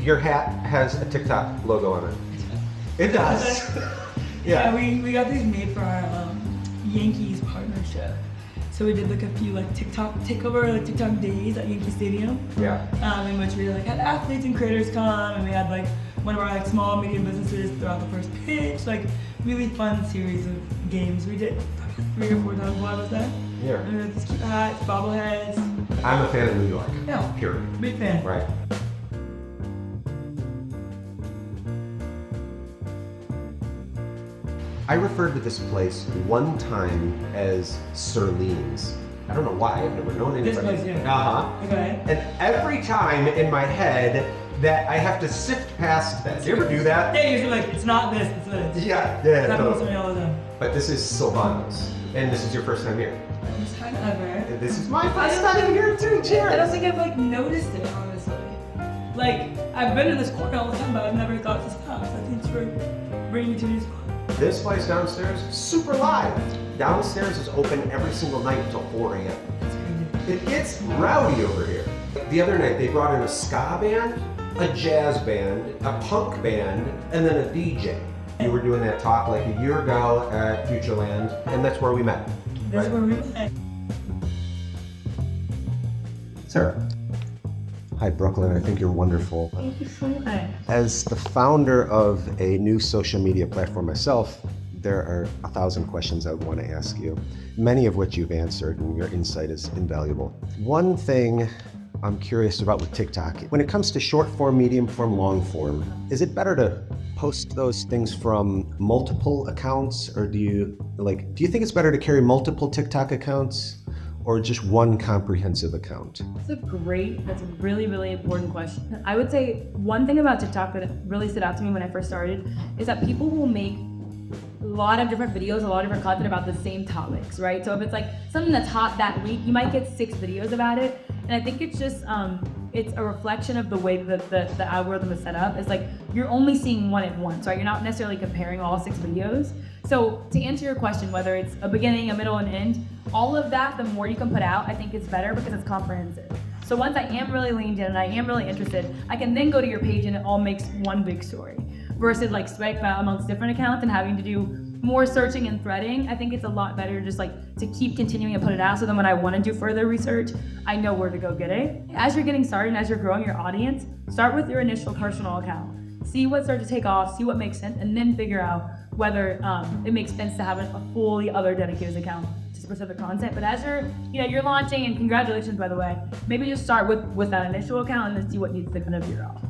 Your hat has a TikTok logo on it. It does. Yeah, we got these made for our Yankees partnership. So we did like a few like TikTok takeover, like TikTok days at Yankee Stadium. Yeah. In which we like had athletes and creators come, and we had like one of our like small medium businesses throw out the first pitch. Like really fun series of games. We did 3 or 4 times while I was there. Yeah. And we had these cute hats, bobbleheads. I'm a fan of New York. Yeah. Period. Big fan. Right. I referred to this place one time as Sirlene's. I don't know why, I've never known anybody. This place, yeah. Uh-huh. Okay. And every time in my head that I have to sift past that. Do you ever do that? Yeah, usually like, it's not this, it's this. Yeah. That happens to me all the time. But this is Silvano's, and this is your first time here. First time ever. This is my first time here too, cheers! I don't think I've like noticed it, honestly. Like, I've been in this corner all the time, but I've never thought to stop. So thanks for bringing me to this spot. This place downstairs, super live. Downstairs is open every single night until 4 a.m. That's crazy. It gets rowdy over here. The other night they brought in a ska band, a jazz band, a punk band, and then a DJ. You were doing that talk like a year ago at Futureland, and that's where we met. That's where we met. Sarah. Hi, Brooklyn. I think you're wonderful. Thank you so much. As the founder of a new social media platform myself, there are 1,000 questions I would want to ask you, many of which you've answered, and your insight is invaluable. One thing I'm curious about with TikTok, when it comes to short form, medium form, long form, is it better to post those things from multiple accounts, or do you think it's better to carry multiple TikTok accounts, or just one comprehensive account? That's a really, really important question. I would say one thing about TikTok that really stood out to me when I first started is that people will make a lot of different videos, a lot of different content about the same topics, right? So if it's like something that's hot that week, you might get 6 videos about it. And I think it's just, it's a reflection of the way that the algorithm is set up. It's like, you're only seeing one at once, right? You're not necessarily comparing all 6 videos. So to answer your question, whether it's a beginning, a middle, and end, all of that, the more you can put out, I think is better because it's comprehensive. So once I am really leaned in and I am really interested, I can then go to your page and it all makes one big story. Versus like spreading out amongst different accounts and having to do more searching and threading. I think it's a lot better just like to keep continuing and put it out, so then when I want to do further research, I know where to go get it. As you're getting started and as you're growing your audience, start with your initial personal account. See what starts to take off, see what makes sense, and then figure out whether it makes sense to have a fully other dedicated account to specific content. But as you're launching, and congratulations by the way, maybe just start with that initial account and then see what needs to kind of veer off.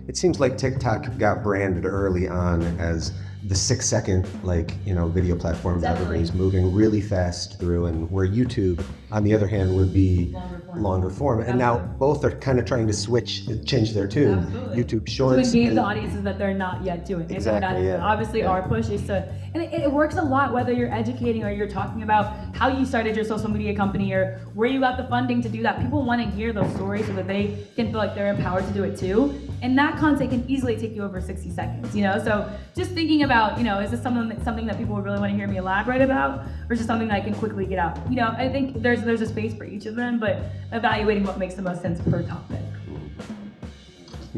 It seems like TikTok got branded early on as the 6-second video platform that everybody's moving really fast through, and where YouTube, on the other hand, would be longer form. And now both are kind of trying to change their tune. Absolutely. YouTube Shorts. To engage the audiences that they're not yet doing. Exactly, yeah. Obviously, Yeah. our push is to, and it works a lot whether you're educating or you're talking about how you started your social media company or where you got the funding to do that. People want to hear those stories so that they can feel like they're empowered to do it too. And that content can easily take you over 60 seconds, So just thinking about, is this something that people really want to hear me elaborate about, or just something that I can quickly get out? I think there's a space for each of them, but evaluating what makes the most sense per topic.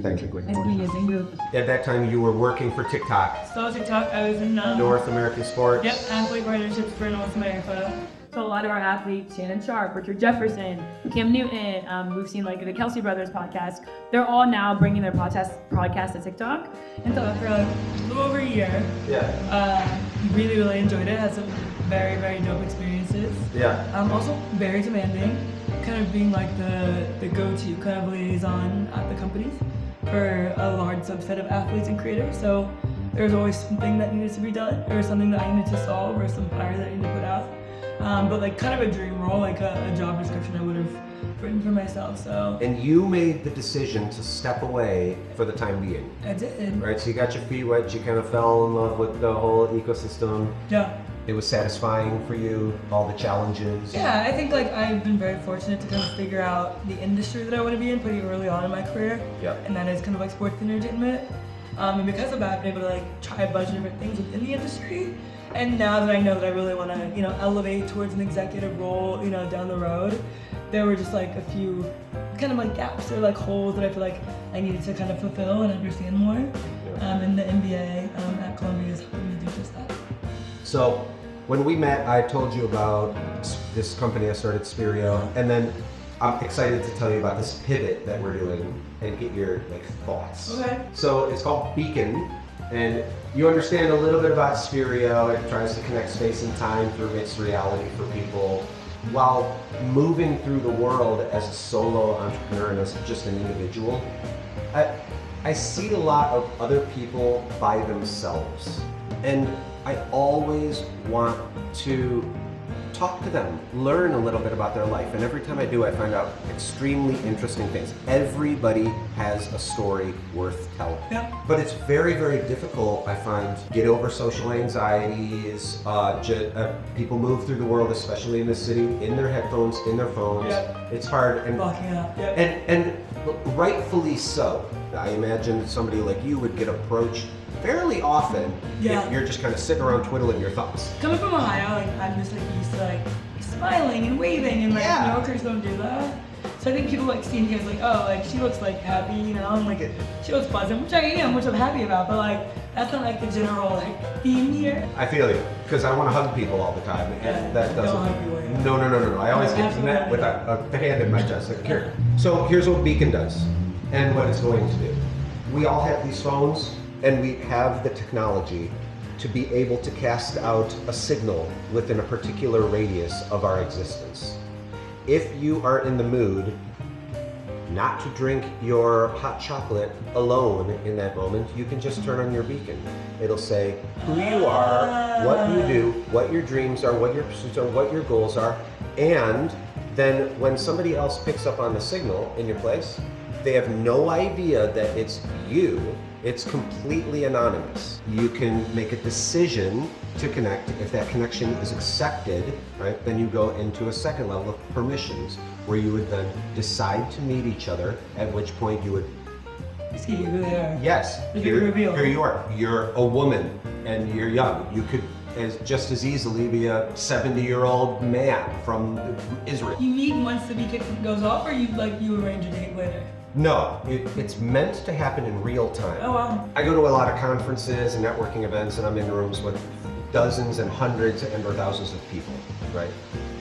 Thank you. Thank you. At that time, you were working for TikTok. So TikTok, I was in North American Sports. Yep, athlete partnerships for North America. So a lot of our athletes, Shannon Sharp, Richard Jefferson, Cam Newton, we've seen like the Kelsey Brothers podcast. They're all now bringing their podcast to TikTok. And so after like a little over a year, really, really enjoyed it. Had some very, very dope experiences. Also very demanding, kind of being like the go-to kind of liaison at the companies for a large subset of athletes and creators. So there's always something that needed to be done, or something that I needed to solve, or some fire that I needed to put out. But like kind of a dream role, like a job description I would have written for myself. So. And you made the decision to step away for the time being. I did. Right, so you got your feet wet, you kind of fell in love with the whole ecosystem. Yeah. It was satisfying for you, all the challenges. Yeah, I think like I've been very fortunate to kind of figure out the industry that I want to be in pretty early on in my career. And that is kind of like sports entertainment. And because of that, I've been able to like try a bunch of different things within the industry. And now that I know that I really want to, elevate towards an executive role, down the road, there were just like a few kind of like gaps or like holes that I feel like I needed to kind of fulfill and understand more. And the MBA at Columbia is helping me do just that. So when we met, I told you about this company I started, Spherio, and then I'm excited to tell you about this pivot that we're doing and get your thoughts. Okay. So it's called Beacon, and you understand a little bit about Spherio. It tries to connect space and time through mixed reality for people while moving through the world as a solo entrepreneur and as just an individual. I see a lot of other people by themselves, and I always want to talk to them, learn a little bit about their life, and every time I do, I find out extremely interesting things. Everybody has a story worth telling. Yeah. But it's very, very difficult, I find, to get over social anxieties. People move through the world, especially in the city, in their headphones, in their phones. Yep. It's hard. And Blocking out. Yep. and rightfully so. I imagine somebody like you would get approached fairly often if you're just kind of sitting around twiddling your thumbs. Coming from Ohio, I'm just used to smiling and waving, and New Yorkers don't do that. So I think people see me as she looks happy, and she looks pleasant, which I am, which I'm happy about, but that's not the general theme here. I feel you, because I want to hug people all the time, and that doesn't. Don't hug me. No. I always get met with a hand in my chest. Here. So here's what Beacon does, and what it's going to do. We all have these phones, and we have the technology to be able to cast out a signal within a particular radius of our existence. If you are in the mood not to drink your hot chocolate alone in that moment, you can just turn on your beacon. It'll say who you are, what you do, what your dreams are, what your pursuits are, what your goals are, and then when somebody else picks up on the signal in your place, they have no idea that it's you. It's completely anonymous. You can make a decision to connect. If that connection is accepted, right, then you go into a second level of permissions, where you would then decide to meet each other, at which point you would see who they are. Yes, here you are. You're a woman and you're young. You could just as easily be a 70-year-old man from Israel. You meet once the beacon goes off, or you arrange a date later? No, it's meant to happen in real time. Oh, wow. I go to a lot of conferences and networking events, and I'm in rooms with dozens and hundreds and or thousands of people, right?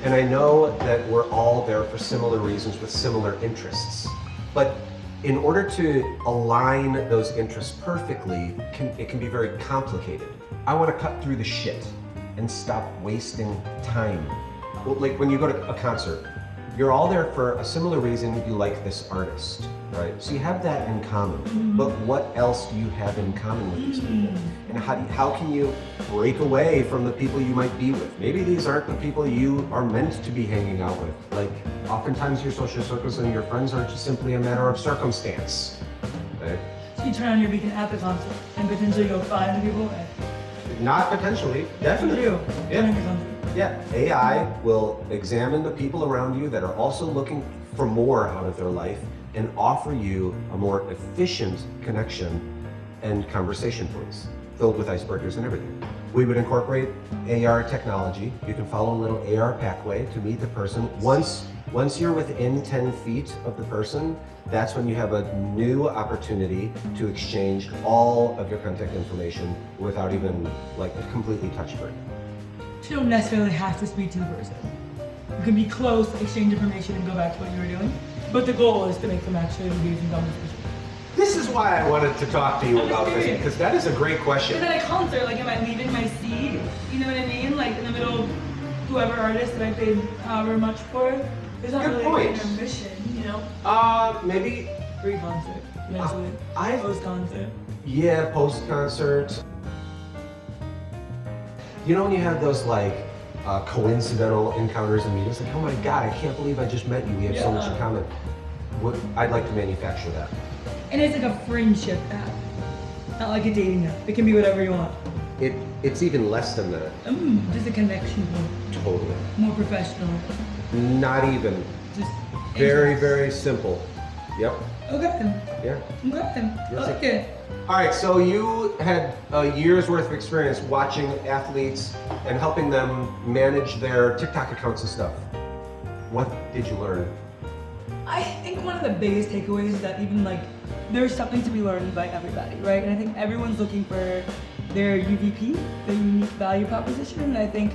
And I know that we're all there for similar reasons with similar interests. But in order to align those interests perfectly, it can be very complicated. I want to cut through the shit and stop wasting time. Well, when you go to a concert, you're all there for a similar reason you like this artist, right? So you have that in common. But what else do you have in common with these people? And how can you break away from the people you might be with? Maybe these aren't the people you are meant to be hanging out with. Oftentimes your social circles and your friends are just simply a matter of circumstance, right? So you turn on your beacon at the concert and potentially go find the people? Not potentially, definitely. Yeah, AI will examine the people around you that are also looking for more out of their life and offer you a more efficient connection and conversation points filled with icebreakers and everything. We would incorporate AR technology. You can follow a little AR pathway to meet the person. Once you're within 10 feet of the person, that's when you have a new opportunity to exchange all of your contact information without even completely touch-free. You don't necessarily have to speak to the person. You can be close, exchange information, and go back to what you were doing. But the goal is to make them actually engage in conversation. This is why I wanted to talk to you about this, because that is a great question. Because at a concert, am I leaving my seat? You know what I mean? In the middle of whoever artist that I paid however much for. There's not really an intermission, Maybe pre-concert, eventually. Post-concert. Yeah, post-concert. When you have those coincidental encounters and meetings, oh my God, I can't believe I just met you. We have so much in common. I'd like to manufacture that. And it's a friendship app, not like a dating app. It can be whatever you want. It's even less than that. Just a connection point. Totally. More professional. Not even. Just very, very simple. Yep. Okay. Yeah. Okay. Yes, Okay. All right, so you had a year's worth of experience watching athletes and helping them manage their TikTok accounts and stuff. What did you learn? I think one of the biggest takeaways is that even like there's something to be learned by everybody, right? And I think everyone's looking for their UVP, their unique value proposition. And I think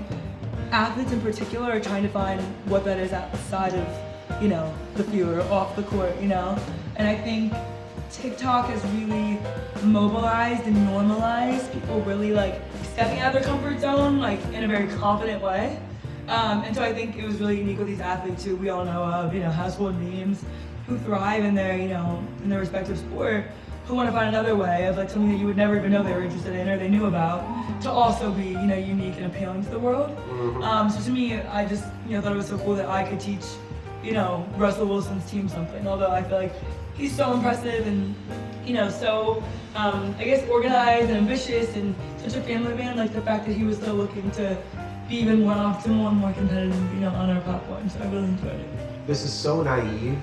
athletes in particular are trying to find what that is outside of, the field or off the court, And I think TikTok has really mobilized and normalized people really like stepping out of their comfort zone, like in a very confident way. And so I think it was really unique with these athletes who we all know of, household names, who thrive in their, in their respective sport, who want to find another way of like something that you would never even know they were interested in or they knew about, to also be, unique and appealing to the world. So to me, I just, thought it was so cool that I could teach, Russell Wilson's team something. Although I feel like he's so impressive and, so I guess organized and ambitious and such a family man. Like the fact that he was still looking to be even more optimal and more competitive, on our platform. So I really enjoyed it. This is so naive,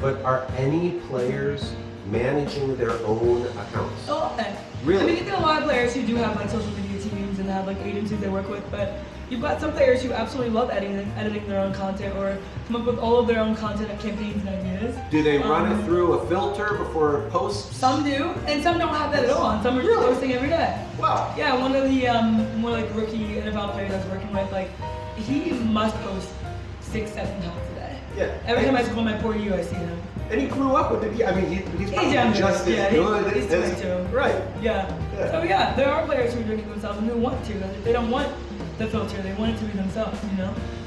but are any players managing their own accounts? Oh, Really? I mean, you get a lot of players who do have like social media teams and have like agencies they work with, but you've got some players who absolutely love editing their own content or come up with all of their own content and campaigns and ideas. Do they run it through a filter before posts? Some do, and some don't have that at all. And some are just posting every day. Wow. Yeah, one of the more like rookie NFL players I was working with, like he must post 6-7 times a day. Yeah. Every time I scroll my For You, I see him. And he grew up with it. He's probably younger. just as Yeah, good he's as 22. Right. Yeah. So yeah, there are players who are doing it themselves and who want to. They don't want the filter. They want it to be themselves.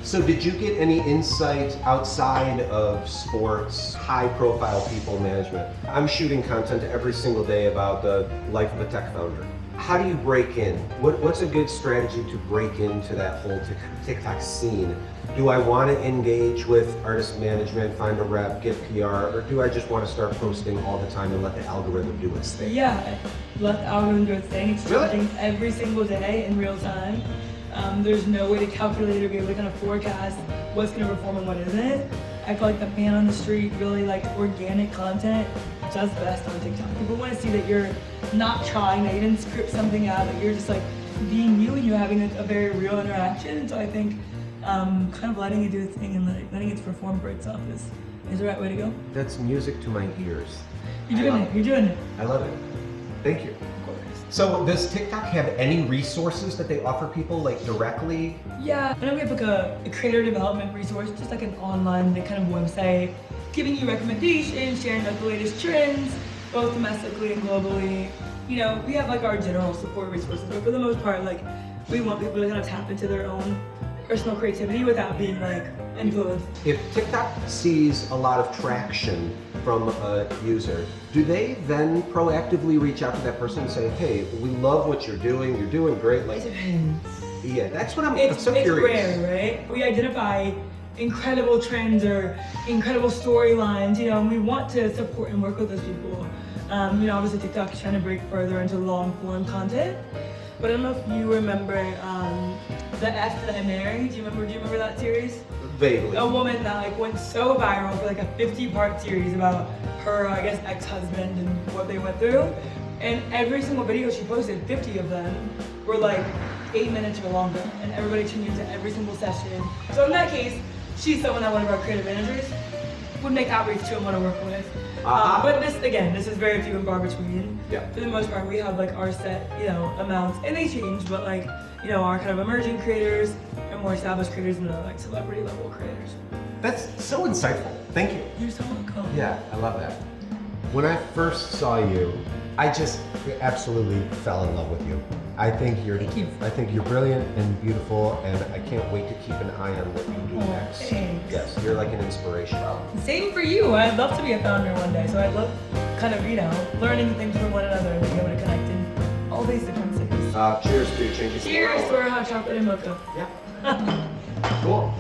So did you get any insight outside of sports, high-profile people management? I'm shooting content every single day about the life of a tech founder. How do you break in? What's a good strategy to break into that whole TikTok scene? Do I want to engage with artist management, find a rep, get PR, or do I just want to start posting all the time and let the algorithm do its thing? Yeah, let the algorithm do its thing. It's Really? changing every single day in real time. There's no way to calculate or be able to kind of forecast what's going to perform and what isn't. I feel like the man on the street really likes organic content does best on TikTok. People want to see that you're not trying, that you didn't script something out, that you're just like being you and you're having a very real interaction. So I think kind of letting it do its thing and letting it perform for itself is the right way to go. That's music to my ears. You're doing it. You're doing it. I love it. Thank you. So does TikTok have any resources that they offer people like directly? Yeah, I know we have like a creator development resource, just like an online kind of website, giving you recommendations, sharing like the latest trends, both domestically and globally. We have like our general support resources, but for the most part, like we want people to kind of tap into their own personal creativity without being like influenced. If TikTok sees a lot of traction from a user, do they then proactively reach out to that person and say, hey, we love what you're doing great. Like, It depends. yeah, that's what I'm so It's curious. rare, right? We identify incredible trends or incredible storylines, and we want to support and work with those people. Obviously TikTok is trying to break further into long form content, but I don't know if you remember the F That I Married. Do you remember that series? Vaguely. A woman that like went so viral for like a 50-part series about her, I guess, ex-husband and what they went through. And every single video she posted, 50 of them, were like 8 minutes or longer, and everybody tuned into every single session. So in that case, she's someone that one of our creative managers would make outreach to and want to work with. But this is very few and far between. Yeah. For the most part, we have like our set, amounts, and they change, but like, our kind of emerging creators and more established creators and the like celebrity level creators. That's so insightful. Thank you. You're so welcome. Yeah, I love that. When I first saw you, I just absolutely fell in love with you. I think you're brilliant and beautiful, and I can't wait to keep an eye on what you do next. Thanks. Yes, you're like an inspiration. Same for you. I'd love to be a founder one day, so I'd love kind of, learning things from one another and being able to connect in all these different cities. Cheers to your changes. Cheers to our hot chocolate and mocha. Yeah. Cool.